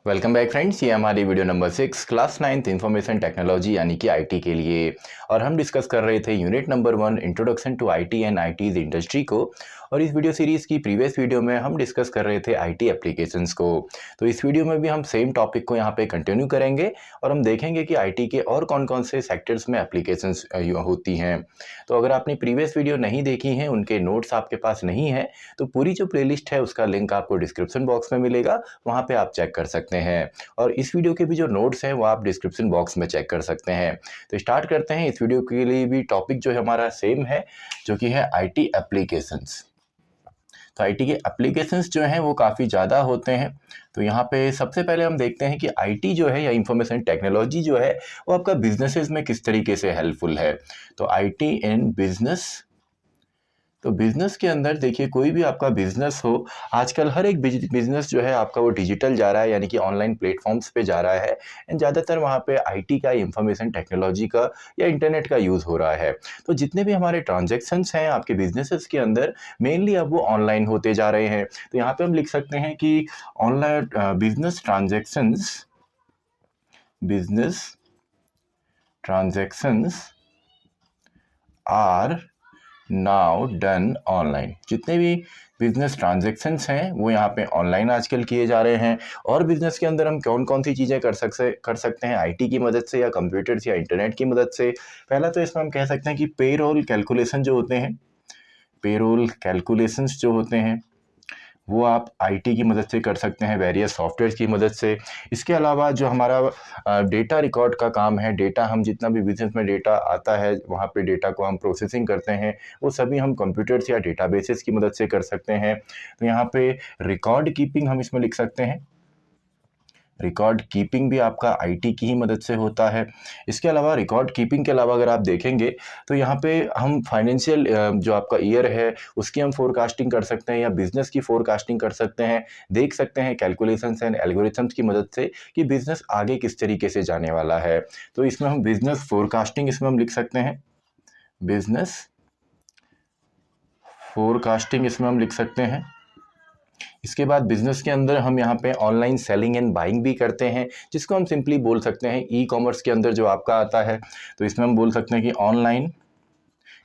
Welcome back friends, ये हमारी video number 6 class 9th information technology यानी कि आईटी के लिए। और हम डिस्कस कर रहे थे unit number 1 introduction to IT and IT's industry को। और इस वीडियो सीरीज़ की प्रीवियस वीडियो में हम डिस्कस कर रहे थे आईटी एप्लीकेशंस को। तो इस वीडियो में भी हम सेम टॉपिक को यहाँ पे कंटिन्यू करेंगे और हम देखेंगे कि आईटी के और कौन कौन से सेक्टर्स में एप्लीकेशंस होती हैं। तो अगर आपने प्रीवियस वीडियो नहीं देखी हैं, उनके नोट्स आपके पास नहीं हैं, तो पूरी जो प्लेलिस्ट है उसका लिंक आपको डिस्क्रिप्शन बॉक्स में मिलेगा, वहाँ पे आप चेक कर सकते हैं। और इस वीडियो के भी जो नोट्स हैं वो आप डिस्क्रिप्शन बॉक्स में चेक कर सकते हैं। तो स्टार्ट करते हैं। इस वीडियो के लिए भी टॉपिक जो है हमारा सेम है, जो कि है आईटी एप्लीकेशंस। तो आईटी के एप्लीकेशंस जो हैं वो काफ़ी ज़्यादा होते हैं। तो यहाँ पे सबसे पहले हम देखते हैं कि आईटी जो है या इंफॉर्मेशन टेक्नोलॉजी जो है वो आपका बिजनेसेस में किस तरीके से हेल्पफुल है। तो आईटी इन बिजनेस, तो बिज़नेस के अंदर देखिए, कोई भी आपका बिज़नेस हो, आजकल हर एक बिज़नेस जो है आपका वो डिजिटल जा रहा है, यानी कि ऑनलाइन प्लेटफॉर्म्स पे जा रहा है। एंड ज़्यादातर वहाँ पे आईटी का, इंफॉर्मेशन टेक्नोलॉजी का या इंटरनेट का यूज़ हो रहा है। तो जितने भी हमारे ट्रांजैक्शंस हैं आपके बिज़नेसेस के अंदर, मेनली अब वो ऑनलाइन होते जा रहे हैं। तो यहाँ पे हम लिख सकते हैं कि online business transactions are now done online. जितने भी बिजनेस ट्रांजैक्शंस हैं वो यहाँ पे ऑनलाइन आजकल किए जा रहे हैं। और बिजनेस के अंदर हम कौन कौन सी चीज़ें कर सकते हैं आईटी की मदद से या कंप्यूटर्स या इंटरनेट की मदद से। पहला तो इसमें हम कह सकते हैं कि पेरोल कैलकुलेशन जो होते हैं, पेरोल कैलकुलेशंस जो होते हैं वो आप आईटी की मदद से कर सकते हैं, वेरियस सॉफ्टवेयर की मदद से। इसके अलावा जो हमारा डेटा रिकॉर्ड का काम है, डेटा हम जितना भी बिजनेस में डेटा आता है वहाँ पे डेटा को हम प्रोसेसिंग करते हैं, वो सभी हम कंप्यूटर्स या डेटाबेसेस की मदद से कर सकते हैं। तो यहाँ पे रिकॉर्ड कीपिंग हम इसमें लिख सकते हैं, रिकॉर्ड कीपिंग भी आपका आईटी की ही मदद से होता है। इसके अलावा रिकॉर्ड कीपिंग के अलावा अगर आप देखेंगे तो यहाँ पे हम फाइनेंशियल जो आपका ईयर है उसकी हम फोरकास्टिंग कर सकते हैं या बिजनेस की फोरकास्टिंग कर सकते हैं। देख सकते हैं कैलकुलेशंस एंड एल्गोरिथम्स की मदद से कि बिजनेस आगे किस तरीके से जाने वाला है। तो इसमें हम बिजनेस फोरकास्टिंग इसमें हम लिख सकते हैं, बिजनेस फोरकास्टिंग इसमें हम लिख सकते हैं। इसके बाद बिजनेस के अंदर हम यहाँ पे ऑनलाइन सेलिंग एंड बाइंग भी करते हैं, जिसको हम सिंपली बोल सकते हैं ई कॉमर्स के अंदर जो आपका आता है। तो इसमें हम बोल सकते हैं कि ऑनलाइन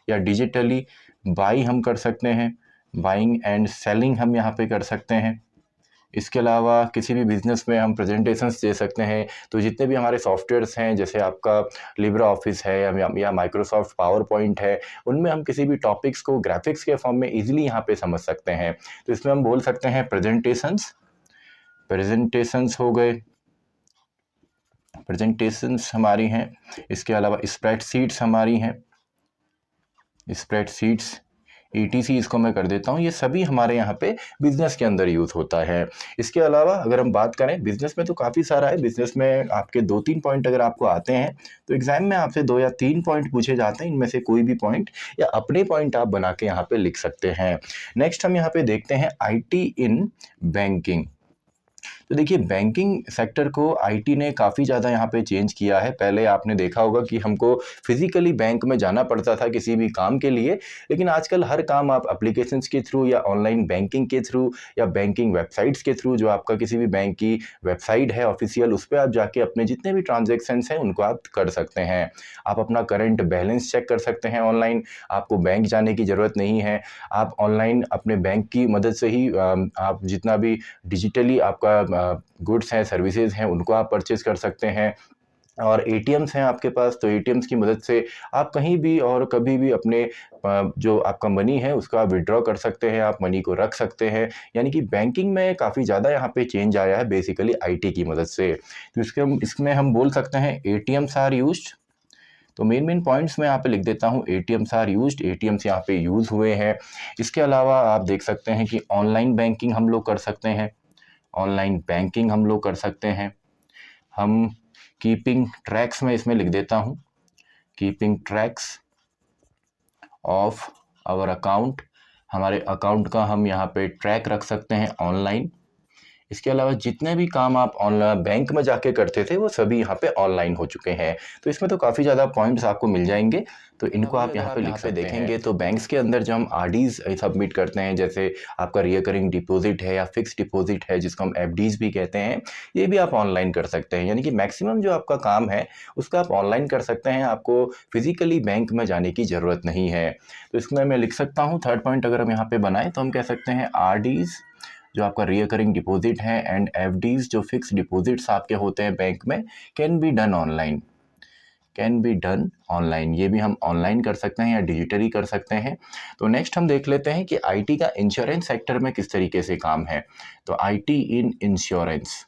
या डिजिटली बाई हम कर सकते हैं, बाइंग एंड सेलिंग हम यहाँ पे कर सकते हैं। इसके अलावा किसी भी बिज़नेस में हम प्रेजेंटेशंस दे सकते हैं। तो जितने भी हमारे सॉफ्टवेयर्स हैं, जैसे आपका लिब्रा ऑफिस है या माइक्रोसॉफ्ट पावर पॉइंट है, उनमें हम किसी भी टॉपिक्स को ग्राफिक्स के फॉर्म में ईजिली यहाँ पे समझ सकते हैं। तो इसमें हम बोल सकते हैं प्रेजेंटेशंस हो गए, प्रेजेंटेशंस हमारी हैं। इसके अलावा स्प्रेडशीट्स हमारी हैं, स्प्रेडशीट्स ETC इसको मैं कर देता हूँ। ये सभी हमारे यहाँ पे बिजनेस के अंदर यूज़ होता है। इसके अलावा अगर हम बात करें, बिजनेस में तो काफ़ी सारा है। बिजनेस में आपके 2-3 पॉइंट अगर आपको आते हैं तो एग्जाम में आपसे 2 या 3 पॉइंट पूछे जाते हैं। इनमें से कोई भी पॉइंट या अपने पॉइंट आप बना के यहाँ पे लिख सकते हैं। नेक्स्ट हम यहाँ पे देखते हैं आईटी इन बैंकिंग। तो देखिए, बैंकिंग सेक्टर को आईटी ने काफ़ी ज़्यादा यहाँ पे चेंज किया है। पहले आपने देखा होगा कि हमको फिजिकली बैंक में जाना पड़ता था किसी भी काम के लिए, लेकिन आजकल हर काम आप एप्लीकेशंस के थ्रू या ऑनलाइन बैंकिंग के थ्रू या बैंकिंग वेबसाइट्स के थ्रू, जो आपका किसी भी बैंक की वेबसाइट है ऑफिशियल, उस पर आप जाके अपने जितने भी ट्रांजेक्शन्स हैं उनको आप कर सकते हैं। आप अपना करंट बैलेंस चेक कर सकते हैं ऑनलाइन, आपको बैंक जाने की ज़रूरत नहीं है। आप ऑनलाइन अपने बैंक की मदद से ही आप जितना भी डिजिटली आपका गुड्स हैं, सर्विसेज हैं, उनको आप परचेज कर सकते हैं। और एटीएम्स हैं आपके पास, तो एटीएम्स की मदद से आप कहीं भी और कभी भी अपने जो आपका मनी है उसको आप विड्रॉ कर सकते हैं, आप मनी को रख सकते हैं। यानी कि बैंकिंग में काफ़ी ज़्यादा यहाँ पे चेंज आया है बेसिकली आईटी की मदद से। तो इसमें हम बोल सकते हैं एटीएम्स आर यूज्ड। तो मेन पॉइंट्स मैं यहाँ पे लिख देता हूँ, एटीएम्स आर यूज्ड, एटीएम्स यहाँ पे यूज़ हुए हैं। इसके अलावा आप देख सकते हैं कि ऑनलाइन बैंकिंग हम लोग कर सकते हैं, ऑनलाइन बैंकिंग हम लोग कर सकते हैं। हम कीपिंग ट्रैक्स में इसमें लिख देता हूँ, keeping tracks of our account, हमारे अकाउंट का हम यहाँ पे ट्रैक रख सकते हैं ऑनलाइन। इसके अलावा जितने भी काम आप ऑनलाइन बैंक में जाके करते थे वो सभी यहाँ पे ऑनलाइन हो चुके हैं। तो इसमें तो काफ़ी ज़्यादा पॉइंट्स आपको मिल जाएंगे, तो इनको आप यहाँ पे लिख सकते देखेंगे तो बैंक्स के अंदर जो हम आरडीज सबमिट करते हैं, जैसे आपका रिकरिंग डिपॉजिट है या फिक्स डिपॉजिट है जिसको हम एफडीज भी कहते हैं, ये भी आप ऑनलाइन कर सकते हैं। यानी कि मैक्सिमम जो आपका काम है उसका आप ऑनलाइन कर सकते हैं, आपको फिजिकली बैंक में जाने की ज़रूरत नहीं है। तो इसमें मैं लिख सकता हूँ थर्ड पॉइंट अगर हम यहाँ पे बनाएं तो हम कह सकते हैं आरडीज जो आपका रिकरिंग डिपॉजिट है एंड एफडीज जो फिक्स डिपॉजिट्स आपके होते हैं बैंक में can be done online, can be done online. ये भी हम ऑनलाइन कर सकते हैं या डिजिटली कर सकते हैं। तो नेक्स्ट हम देख लेते हैं कि आईटी का इंश्योरेंस सेक्टर में किस तरीके से काम है। तो आईटी इन इंश्योरेंस,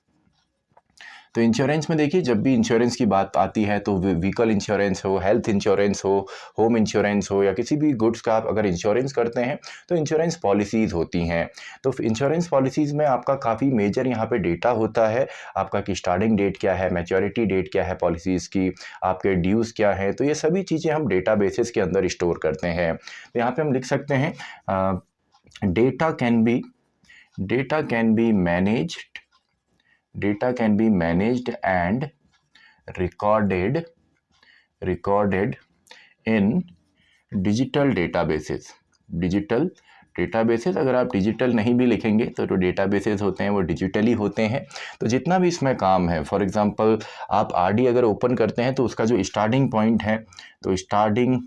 तो इंश्योरेंस में देखिए जब भी इंश्योरेंस की बात आती है तो व्हीकल इंश्योरेंस हो, हेल्थ इंश्योरेंस हो, होम इंश्योरेंस हो या किसी भी गुड्स का आप अगर इंश्योरेंस करते हैं तो इंश्योरेंस पॉलिसीज़ होती हैं। तो इंश्योरेंस पॉलिसीज़ में आपका काफ़ी मेजर यहाँ पे डेटा होता है, आपका कि स्टार्टिंग डेट क्या है, मैच्योरिटी डेट क्या है पॉलिसीज़ की, आपके ड्यूज़ क्या है, तो ये सभी चीज़ें हम डेटा बेसिस के अंदर स्टोर करते हैं। तो यहाँ पर हम लिख सकते हैं data can be managed, data can be managed and recorded in digital databases। Digital databases अगर आप डिजिटल नहीं भी लिखेंगे तो डेटाबेसेस होते हैं वो डिजिटली होते हैं। तो जितना भी इसमें काम है, फॉर एग्जांपल आप आरडी अगर ओपन करते हैं तो उसका जो स्टार्टिंग पॉइंट है, तो स्टार्टिंग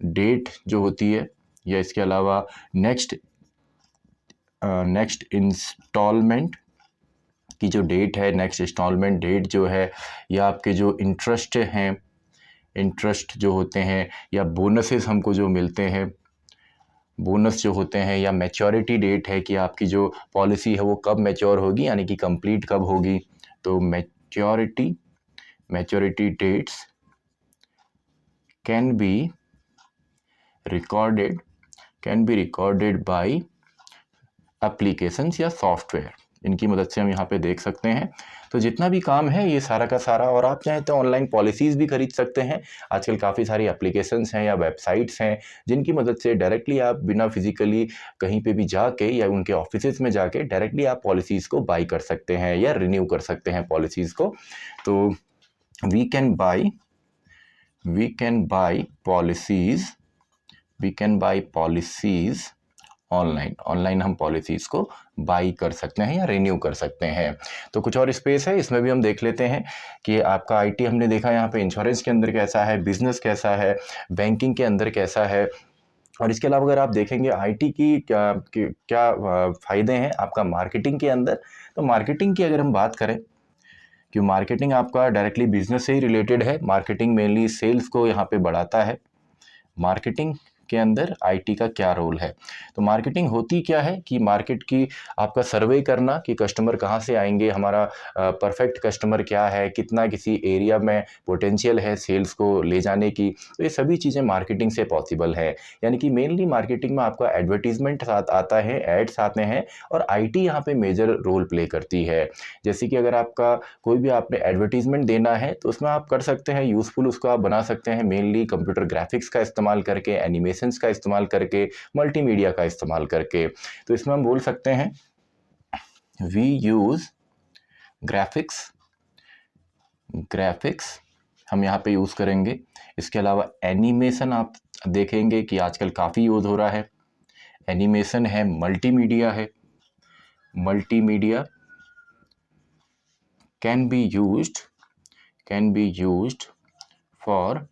डेट जो होती है, या इसके अलावा नेक्स्ट इंस्टॉलमेंट की जो डेट है, नेक्स्ट इंस्टॉलमेंट डेट जो है, या आपके जो इंटरेस्ट हैं, इंटरेस्ट जो होते हैं, या बोनसेस हमको जो मिलते हैं, बोनस जो होते हैं, या मैच्योरिटी डेट है कि आपकी जो पॉलिसी है वो कब मैच्योर होगी, यानी कि कंप्लीट कब होगी। तो maturity dates can be recorded by applications या सॉफ्टवेयर, इनकी मदद से हम यहाँ पे देख सकते हैं। तो जितना भी काम है ये सारा का सारा, और आप चाहें तो ऑनलाइन पॉलिसीज़ भी खरीद सकते हैं। आजकल काफ़ी सारी एप्लीकेशंस हैं या वेबसाइट्स हैं जिनकी मदद से डायरेक्टली आप बिना फिजिकली कहीं पे भी जाके या उनके ऑफिसेज में जाके डायरेक्टली आप पॉलिसीज़ को बाई कर सकते हैं या रिन्यू कर सकते हैं पॉलिसीज़ को। तो we can buy policies online हम पॉलिसीज़ को बाई कर सकते हैं या रिन्यू कर सकते हैं। तो कुछ और स्पेस है इसमें भी हम देख लेते हैं कि आपका आईटी हमने देखा यहाँ पे इंश्योरेंस के अंदर कैसा है, बिजनेस कैसा है, बैंकिंग के अंदर कैसा है, और इसके अलावा अगर आप देखेंगे आईटी की क्या फ़ायदे हैं आपका मार्केटिंग के अंदर। तो मार्केटिंग की अगर हम बात करें कि मार्केटिंग आपका डायरेक्टली बिजनेस से ही रिलेटेड है, मार्केटिंग मेनली सेल्स को यहाँ पे बढ़ाता है। मार्केटिंग के अंदर आईटी का क्या रोल है, तो मार्केटिंग होती क्या है कि मार्केट की आपका सर्वे करना कि कस्टमर कहाँ से आएंगे, हमारा परफेक्ट कस्टमर क्या है, कितना किसी एरिया में पोटेंशियल है सेल्स को ले जाने की, तो ये सभी चीज़ें मार्केटिंग से पॉसिबल है। यानी कि मेनली मार्केटिंग में आपका एडवर्टीजमेंट आता है, एड्स आते हैं, और आईटी यहाँ पे मेजर रोल प्ले करती है। जैसे कि अगर आपका कोई भी आपने एडवर्टीजमेंट देना है तो उसमें आप कर सकते हैं यूज़फुल, उसको आप बना सकते हैं मेनली कंप्यूटर ग्राफिक्स का इस्तेमाल करके, एनिमेशन का इस्तेमाल करके, मल्टीमीडिया का इस्तेमाल करके। तो इसमें हम बोल सकते हैं वी यूज ग्राफिक्स हम यहाँ पे यूज करेंगे। इसके अलावा एनिमेशन आप देखेंगे कि आजकल काफ़ी यूज हो रहा है, एनिमेशन है, मल्टीमीडिया है। Multimedia can be used for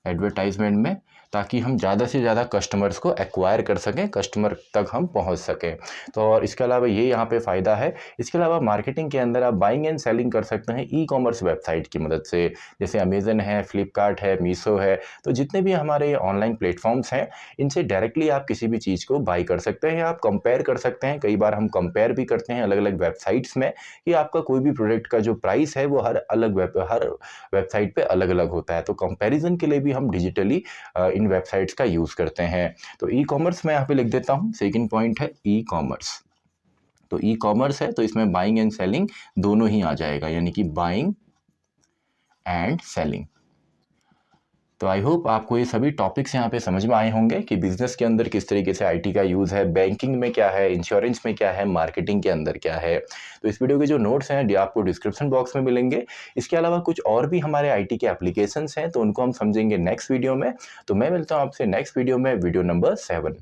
advertisement में, ताकि हम ज़्यादा से ज़्यादा कस्टमर्स को एक्वायर कर सकें, कस्टमर तक हम पहुंच सकें। तो और इसके अलावा ये यहाँ पे फ़ायदा है। इसके अलावा मार्केटिंग के अंदर आप बाइंग एंड सेलिंग कर सकते हैं ई कॉमर्स वेबसाइट की मदद से, जैसे अमेजन है, फ्लिपकार्ट है, मीशो है। तो जितने भी हमारे ऑनलाइन प्लेटफॉर्म्स हैं इनसे डायरेक्टली आप किसी भी चीज़ को बाई कर सकते हैं या आप कंपेयर कर सकते हैं। कई बार हम कंपेयर भी करते हैं अलग अलग वेबसाइट्स में कि आपका कोई भी प्रोडक्ट का जो प्राइस है वो हर वेबसाइट पे अलग अलग होता है। तो कंपैरिजन के लिए भी हम डिजिटली इन वेबसाइट्स का यूज़ करते हैं। तो ई कॉमर्स मैं यहाँ पे लिख देता हूँ, सेकंड पॉइंट है ई कॉमर्स। तो ई कॉमर्स है तो इसमें बाइंग एंड सेलिंग दोनों ही आ जाएगा, यानी कि बाइंग एंड सेलिंग। तो आई होप आपको ये सभी टॉपिक्स यहाँ पे समझ में आए होंगे कि बिजनेस के अंदर किस तरीके से आईटी का यूज़ है, बैंकिंग में क्या है, इंश्योरेंस में क्या है, मार्केटिंग के अंदर क्या है। तो इस वीडियो के जो नोट्स हैं ये आपको डिस्क्रिप्शन बॉक्स में मिलेंगे। इसके अलावा कुछ और भी हमारे आईटी के एप्लीकेशंस हैं, तो उनको हम समझेंगे नेक्स्ट वीडियो में। तो मैं मिलता हूँ आपसे नेक्स्ट वीडियो में, वीडियो नंबर 7।